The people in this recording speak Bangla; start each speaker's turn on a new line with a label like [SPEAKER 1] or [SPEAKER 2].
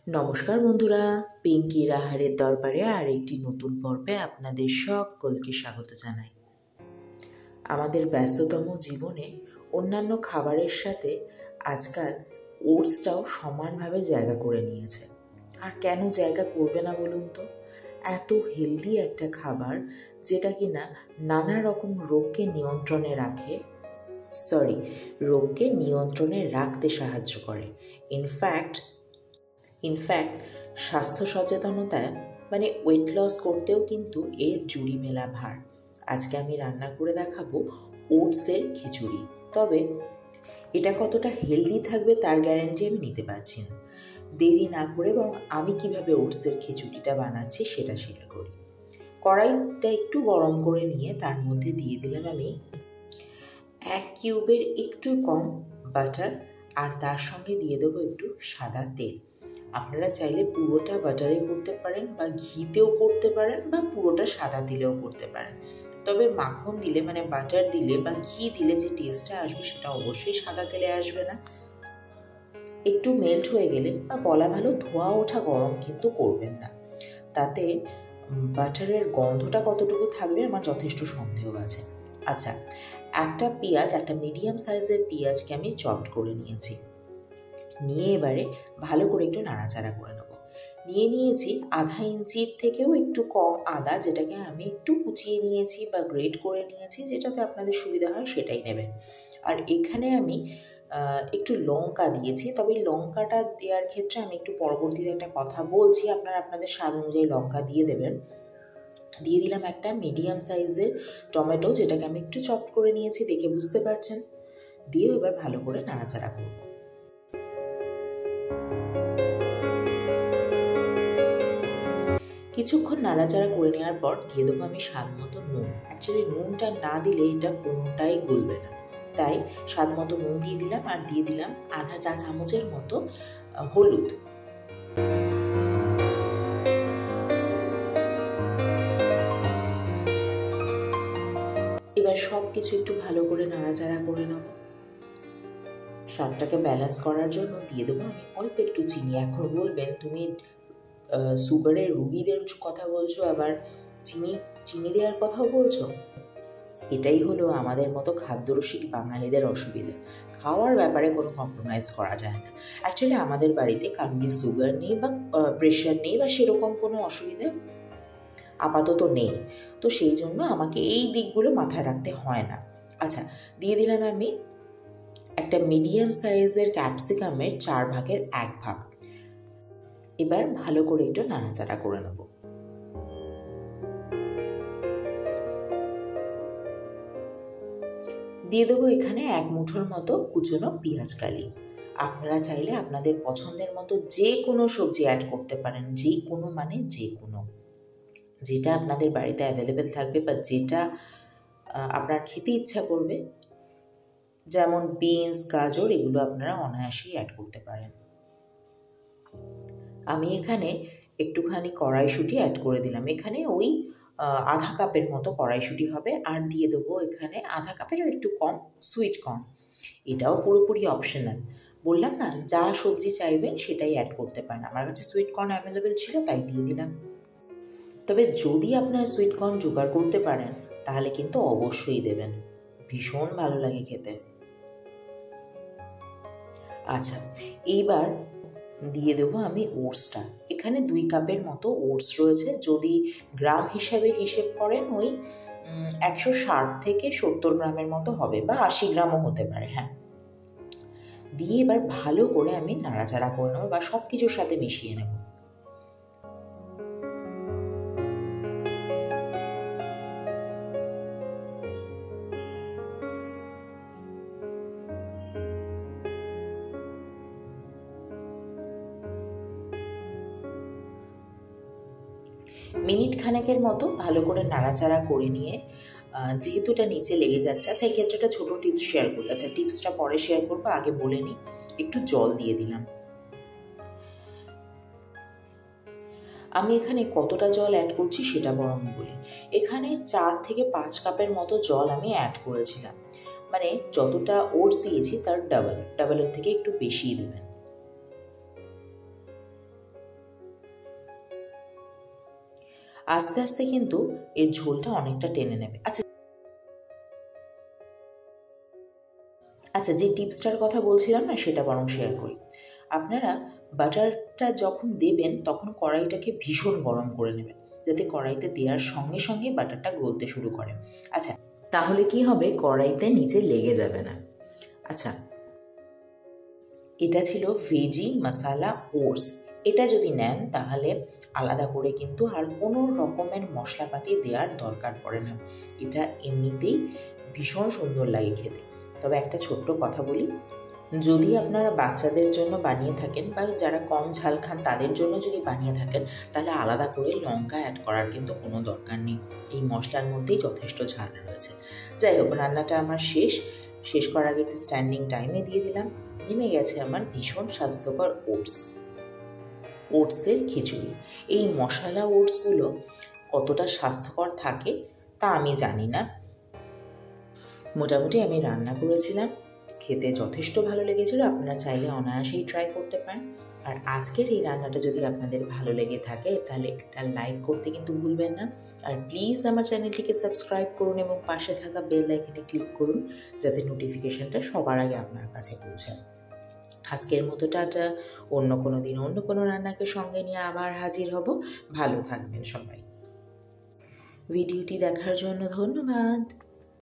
[SPEAKER 1] নমস্কার বন্ধুরা, পিঙ্কির আহারের দরবারে আর একটি নতুন পর্বে আপনাদের সকলকে স্বাগত জানাই। আমাদের ব্যস্ততম জীবনে অন্যান্য খাবারের সাথে আজকাল ওটসটাও সমানভাবে জায়গা করে নিয়েছে। আর কেন জায়গা করবে না বলুন তো? এত হেলদি একটা খাবার যেটা কিনা নানা রকম রোগকে নিয়ন্ত্রণে রাখতে সাহায্য করে। ইনফ্যাক্ট স্বাস্থ্য সচেতনতা ওয়েট লস করতেও কিন্তু এর জুড়ি মেলা ভার। আজকে আমি রান্না করে দেখাবো ওটসের খিচুড়ি। তবে এটা কতটা হেলদি থাকবে তার গ্যারান্টি আমি নিতে পারছি না। দেরি না করে বরং আমি কিভাবে ওটসের খিচুড়িটা বানাচ্ছি সেটা শেয়ার করি। কড়াইটা একটু গরম করে নিয়ে তার মধ্যে দিয়ে দিলাম আমি 1 কিউবের একটু কম বাটার, আর তার সঙ্গে দিয়ে দেবো একটু সাদা তেল। আপনারা চাইলে পুরোটা বাটারে করতে পারেন বা ঘিতেও করতে পারেন বা পুরোটা সাদা তেলেও করতে পারেন। তবে মাখন দিলে বাটার দিলে বা ঘি দিলে যে টেস্টটা আসবে সেটা অবশ্যই সাদা তেলে আসবে না। একটু মেল্ট হয়ে গেলে বা বলা ভালো ধোয়া ওঠা গরম কিন্তু করবেন না, তাতে বাটারের গন্ধটা কতটুকু থাকবে আমার যথেষ্ট সন্দেহ আছে। আচ্ছা, একটা মিডিয়াম সাইজের পেঁয়াজকে আমি চপড করে নিয়েছি। নিয়ে এবারে ভালো করে একটু নাড়াচাড়া করে নেব। নিয়েছি আধা ইঞ্চির থেকেও একটু কম আদা, যেটাকে আমি একটু কুচিয়ে নিয়েছি বা গ্রেট করে নিয়েছি, যেটাতে আপনাদের সুবিধা হয় সেটাই নেবেন। আর এখানে আমি একটু লঙ্কা দিয়েছি, তবে লঙ্কাটা দেওয়ার ক্ষেত্রে আমি একটু পরবর্তীতে একটা কথা বলছি, আপনারা আপনাদের স্বাদ অনুযায়ী লঙ্কা দিয়ে দেবেন। দিয়ে দিলাম একটা মিডিয়াম সাইজের টমেটো, যেটাকে আমি একটু চপ করে নিয়েছি, দেখে বুঝতে পারছেন। দিয়ে এবার ভালো করে নাড়াচাড়া করব। কিছুক্ষণ নাড়াচাড়া করে নেওয়ার পর দিয়ে দেবো আমি স্বাদ মতো নুন। অ্যাকচুয়ালি নুনটা না দিলে এটা কোনোটাই গলবে না, তাই স্বাদ মতো নুন দিয়ে দিলাম। আর দিয়ে দিলাম আধা চা চামচের মতো হলুদ। এবার সব কিছু একটু ভালো করে নাড়াচাড়া করে নেব। স্বাদটাকে ব্যালেন্স করার জন্য দিয়ে দেবো আমি অল্প একটু চিনি। এখন বলবেন তুমি সুগারের রুগীদের কথা বলছো, আবার চিনি দেওয়ার কথাও বলছো। এটাই হলো আমাদের মতো খাদ্যরসিক বাঙালিদের অসুবিধা। খাওয়ার ব্যাপারে কোনো কম্প্রোমাইজ করা যায় না। অ্যাকচুয়ালি আমাদের বাড়িতে কারোরই সুগার নেই বা প্রেশার নেই বা সেরকম কোনো অসুবিধা আপাতত নেই, তো সেই জন্য আমাকে এই দিকগুলো মাথায় রাখতে হয় না। আচ্ছা, দিয়ে দিলাম আমি একটা মিডিয়াম সাইজের ক্যাপসিকামের 4 ভাগের 1 ভাগ। এবার ভালো করে একটু নাড়াচাড়া করে নেব। দিয়ে দেবো এখানে 1 মুঠোর মতো কুচনো পেঁয়াজ কালি। আপনারা চাইলে আপনাদের পছন্দের মতো যে কোনো সবজি অ্যাড করতে পারেন, যে কোনো যেটা আপনাদের বাড়িতে অ্যাভেলেবেল থাকবে বা যেটা আপনার খেতে ইচ্ছা করবে, যেমন বিনস, গাজর, এগুলো আপনারা অনায়াসেই অ্যাড করতে পারেন। আমি এখানে একটুখানি কড়াইশুঁটি অ্যাড করে দিলাম। এখানে ওই আধা কাপের মতো কড়াইশুঁটি হবে। আর দিয়ে দেবো এখানে আধা কাপেরও একটু কম সুইট কর্ন। এটাও পুরোপুরি অপশনাল। বললাম না, যা সবজি চাইবেন সেটাই অ্যাড করতে পারেন। আমার কাছে সুইট কর্ন অ্যাভেলেবেল ছিল তাই দিয়ে দিলাম। তবে যদি আপনার সুইট কর্ন জোগাড় করতে পারেন তাহলে কিন্তু অবশ্যই দেবেন, ভীষণ ভালো লাগে খেতে। আচ্ছা, এইবার দিয়ে দেবো আমি ওটসটা। এখানে 2 কাপের মতো ওটস রয়েছে। যদি গ্রাম হিসেব করেন ওই 160 থেকে 70 গ্রামের মতো হবে, বা 80 গ্রামও হতে পারে। হ্যাঁ, দিয়ে এবার ভালো করে আমি নাড়াচাড়া করে নেবো বা সব কিছুর সাথে মিশিয়ে নেব। মিনিট খানেকের মতো ভালো করে নাড়াচাড়া করে নিয়ে, যেহেতু এটা নিচে লেগে যাচ্ছে, আচ্ছা এই ক্ষেত্রে একটা ছোটো টিপস শেয়ার করি। আচ্ছা, টিপসটা পরে শেয়ার করবো, আগে বলে নিই। একটু জল দিয়ে দিলাম। আমি এখানে কতটা জল অ্যাড করছি সেটা বরং বলি। এখানে 4 থেকে 5 কাপের মতো জল আমি অ্যাড করেছিলাম। যতটা ওটস দিয়েছি তার ডাবলের থেকে একটু বেশিই দেবেন। আস্তে আস্তে কিন্তু এর ঝোলটা অনেকটা টেনে নেবে। আচ্ছা, যে টিপসটার কথা বলছিলাম না, সেটা বরং শেয়ার করি। আপনারা বাটারটা যখন দেবেন তখন কড়াইটাকে ভীষণ গরম করে নেবেন, যাতে কড়াইতে দেওয়ার সঙ্গে সঙ্গে বাটারটা গলতে শুরু করে। আচ্ছা, তাহলে কি হবে, কড়াইতে নিচে লেগে যাবে না। আচ্ছা, এটা ছিল ভেজি মশালা ওটস। এটা যদি নেন তাহলে আলাদা করে কিন্তু আর কোনো রকমের মশলাপাতি দেওয়ার দরকার পড়ে না। এটা এমনিতেই ভীষণ সুন্দর লাগে খেতে। তবে একটা ছোট্ট কথা বলি, যদি আপনারা বাচ্চাদের জন্য বানিয়ে থাকেন বা যারা কম ঝাল খান তাদের জন্য যদি বানিয়ে থাকেন, তাহলে আলাদা করে লঙ্কা অ্যাড করার কিন্তু কোনো দরকার নেই। এই মশলার মধ্যেই যথেষ্ট ঝাল রয়েছে। যাই হোক, রান্নাটা আমার শেষ করার আগে একটু স্ট্যান্ডিং টাইমে দিয়ে দিলাম। নেমে গেছে আমার ভীষণ স্বাস্থ্যকর ওটসের খিচুড়ি। এই মশলা ওটসগুলো কতটা স্বাস্থ্যকর থাকে তা আমি জানি না, মোটামুটি আমি রান্না করেছিলাম, খেতে যথেষ্ট ভালো লেগেছিল। আপনারা চাইলে অনায়াসেই ট্রাই করতে পারেন। আর আজকের এই রান্নাটা যদি আপনাদের ভালো লেগে থাকে তাহলে একটা লাইক করতে কিন্তু ভুলবেন না। আর প্লিজ আমার চ্যানেলটিকে সাবস্ক্রাইব করুন এবং পাশে থাকা বেল আইকনে ক্লিক করুন, যাতে নোটিফিকেশনটা সবার আগে আপনার কাছে পৌঁছায়। আজকের মতো টাটা। অন্য কোনো দিন অন্য কোনো রান্নাকে সঙ্গে নিয়ে আবার হাজির হব। ভালো থাকবেন সবাই। ভিডিওটি দেখার জন্য ধন্যবাদ।